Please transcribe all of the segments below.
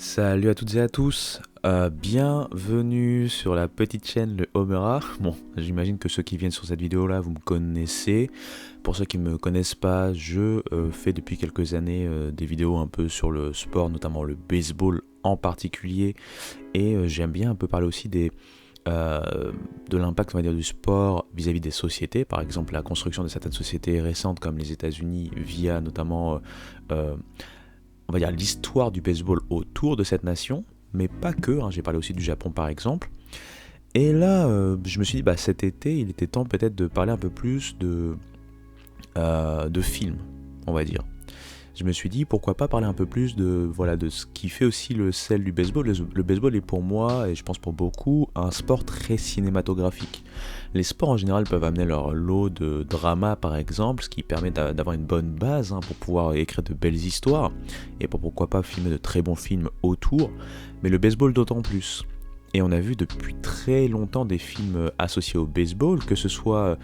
Salut à toutes et à tous, bienvenue sur la petite chaîne Le Homera. Bon, j'imagine que ceux qui viennent sur cette vidéo là, vous me connaissez. Pour ceux qui ne me connaissent pas, je fais depuis quelques années des vidéos un peu sur le sport, notamment le baseball en particulier. Et j'aime bien un peu parler aussi de l'impact, on va dire, du sport vis-à-vis des sociétés. Par exemple, la construction de certaines sociétés récentes comme les États-Unis via notamment on va dire l'histoire du baseball autour de cette nation, mais pas que, hein. J'ai parlé aussi du Japon par exemple. Et là, je me suis dit, cet été, il était temps peut-être de parler un peu plus de films, on va dire. Je me suis dit, pourquoi pas parler un peu plus de ce qui fait aussi le sel du baseball. Le baseball est pour moi, et je pense pour beaucoup, un sport très cinématographique. Les sports en général peuvent amener leur lot de drama par exemple, ce qui permet d'avoir une bonne base, hein, pour pouvoir écrire de belles histoires, et pourquoi pas filmer de très bons films autour, mais le baseball d'autant plus. Et on a vu depuis très longtemps des films associés au baseball, que ce soit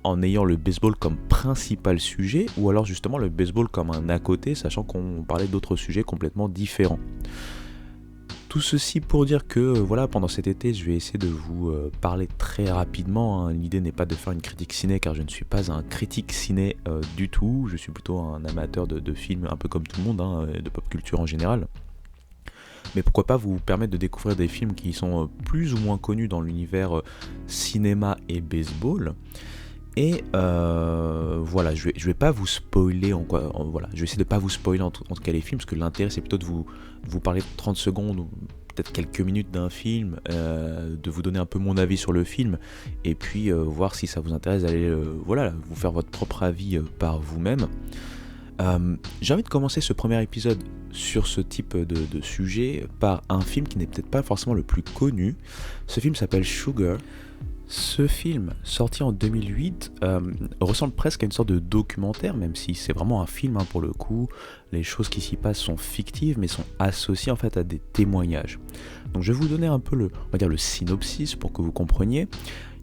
en ayant le baseball comme principal sujet, ou alors justement le baseball comme un à côté, sachant qu'on parlait d'autres sujets complètement différents. Tout ceci pour dire que voilà, pendant cet été, je vais essayer de vous parler très rapidement, hein. L'idée n'est pas de faire une critique ciné, car je ne suis pas un critique ciné du tout. Je suis plutôt un amateur de films, un peu comme tout le monde, hein, de pop culture en général. Mais pourquoi pas vous permettre de découvrir des films qui sont plus ou moins connus dans l'univers cinéma et baseball. Et voilà, je vais pas vous spoiler voilà, je vais essayer de pas vous spoiler en tout cas les films, parce que l'intérêt c'est plutôt de vous parler 30 secondes ou peut-être quelques minutes d'un film, de vous donner un peu mon avis sur le film, et puis voir si ça vous intéresse d'aller voilà, vous faire votre propre avis par vous-même. J'ai envie de commencer ce premier épisode sur ce type de sujet par un film qui n'est peut-être pas forcément le plus connu. Ce film s'appelle Sugar. Ce film, sorti en 2008, ressemble presque à une sorte de documentaire, même si c'est vraiment un film, hein, pour le coup. Les choses qui s'y passent sont fictives, mais sont associées en fait à des témoignages. Donc je vais vous donner un peu on va dire le synopsis pour que vous compreniez.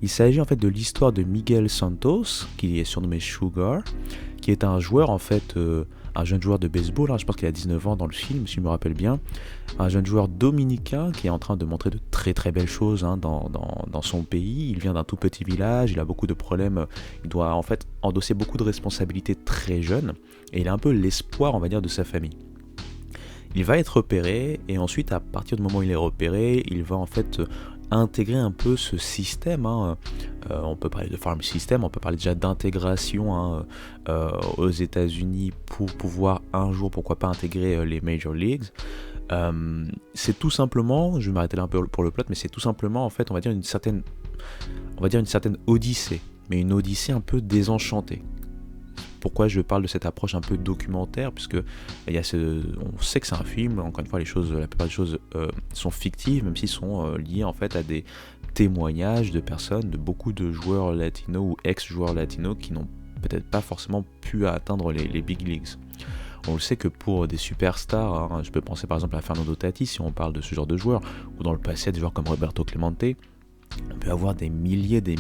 Il s'agit en fait de l'histoire de Miguel Santos, qui est surnommé Sugar, qui est un joueur en fait, un jeune joueur de baseball, hein, je pense qu'il a 19 ans dans le film, si je me rappelle bien, un jeune joueur dominicain qui est en train de montrer de très très belles choses, hein, dans son pays. Il vient d'un tout petit village, il a beaucoup de problèmes, il doit en fait endosser beaucoup de responsabilités très jeune, et il est un peu l'espoir, on va dire, de sa famille. Il va être repéré, et ensuite à partir du moment où il est repéré, il va en fait intégrer un peu ce système, hein. On peut parler de farm system, on peut parler déjà d'intégration, hein, aux États-Unis pour pouvoir un jour, pourquoi pas, intégrer les Major Leagues. C'est tout simplement, je vais m'arrêter là un peu pour le plot, mais c'est tout simplement en fait, on va dire une certaine odyssée, mais une odyssée un peu désenchantée. Pourquoi je parle de cette approche un peu documentaire, puisque on sait que c'est un film, encore une fois la plupart des choses sont fictives, même s'ils sont liés en fait à des témoignages de personnes, de beaucoup de joueurs latinos ou ex-joueurs latinos qui n'ont peut-être pas forcément pu atteindre les big leagues. On le sait que pour des superstars, hein, je peux penser par exemple à Fernando Tatis si on parle de ce genre de joueurs, ou dans le passé à des joueurs comme Roberto Clemente. On peut avoir des milliers de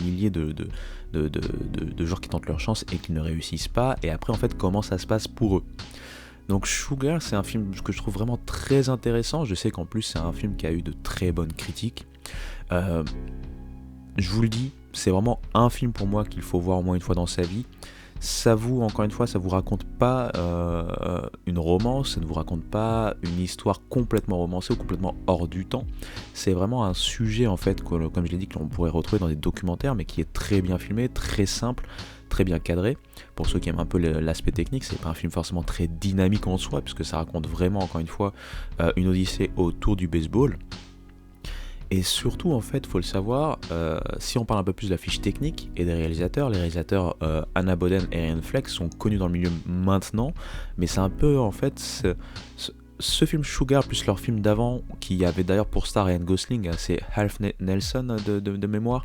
joueurs qui tentent leur chance et qui ne réussissent pas, et après en fait comment ça se passe pour eux. Donc Sugar, c'est un film que je trouve vraiment très intéressant. Je sais qu'en plus c'est un film qui a eu de très bonnes critiques. Je vous le dis, c'est vraiment un film pour moi qu'il faut voir au moins une fois dans sa vie. Encore une fois, ça vous raconte pas une romance, ça ne vous raconte pas une histoire complètement romancée ou complètement hors du temps. C'est vraiment un sujet en fait, comme je l'ai dit, que l'on pourrait retrouver dans des documentaires, mais qui est très bien filmé, très simple, très bien cadré. Pour ceux qui aiment un peu l'aspect technique, c'est pas un film forcément très dynamique en soi, puisque ça raconte vraiment, encore une fois, une odyssée autour du baseball. Et surtout, en fait, faut le savoir, si on parle un peu plus de la fiche technique et des réalisateurs, les réalisateurs Anna Boden et Ryan Fleck sont connus dans le milieu maintenant, mais c'est un peu, en fait, ce film Sugar plus leur film d'avant, qui avait d'ailleurs pour star Ryan Gosling, c'est Half Nelson de mémoire.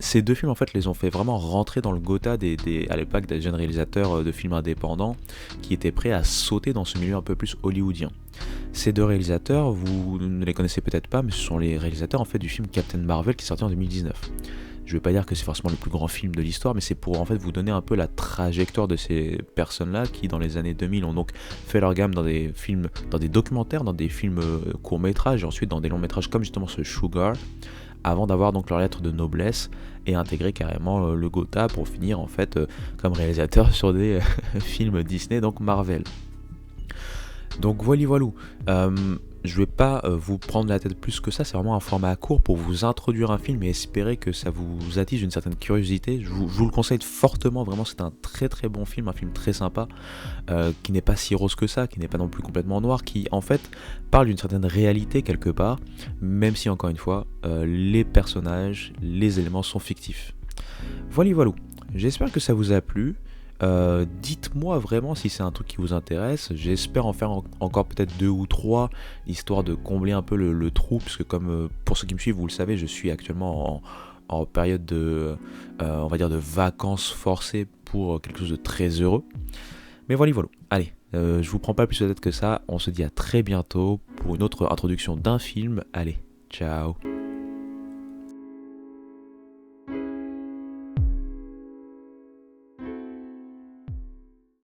Ces deux films en fait les ont fait vraiment rentrer dans le Gotha à l'époque des jeunes réalisateurs de films indépendants qui étaient prêts à sauter dans ce milieu un peu plus hollywoodien. Ces deux réalisateurs, vous ne les connaissez peut-être pas, mais ce sont les réalisateurs en fait du film Captain Marvel qui est sorti en 2019. Je vais pas dire que c'est forcément le plus grand film de l'histoire, mais c'est pour en fait vous donner un peu la trajectoire de ces personnes-là qui dans les années 2000 ont donc fait leur gamme dans des films, dans des documentaires, dans des films courts-métrages et ensuite dans des longs-métrages comme justement ce Sugar, avant d'avoir donc leur lettre de noblesse et intégrer carrément le Gotha pour finir en fait comme réalisateur sur des films Disney, donc Marvel. Donc voilà. Je vais pas vous prendre la tête plus que ça, c'est vraiment un format court pour vous introduire un film et espérer que ça vous attise une certaine curiosité. Je vous le conseille fortement, vraiment c'est un très très bon film, un film très sympa, qui n'est pas si rose que ça, qui n'est pas non plus complètement noir, qui en fait parle d'une certaine réalité quelque part, même si encore une fois, les personnages, les éléments sont fictifs. Voilà. J'espère que ça vous a plu. Dites-moi vraiment si c'est un truc qui vous intéresse. J'espère en faire encore peut-être 2 ou 3, histoire de combler un peu le trou, parce que comme pour ceux qui me suivent, vous le savez, je suis actuellement en période de, on va dire de vacances forcées pour quelque chose de très heureux. Mais voilà. Allez, je vous prends pas plus de tête que ça. On se dit à très bientôt pour une autre introduction d'un film. Allez, ciao.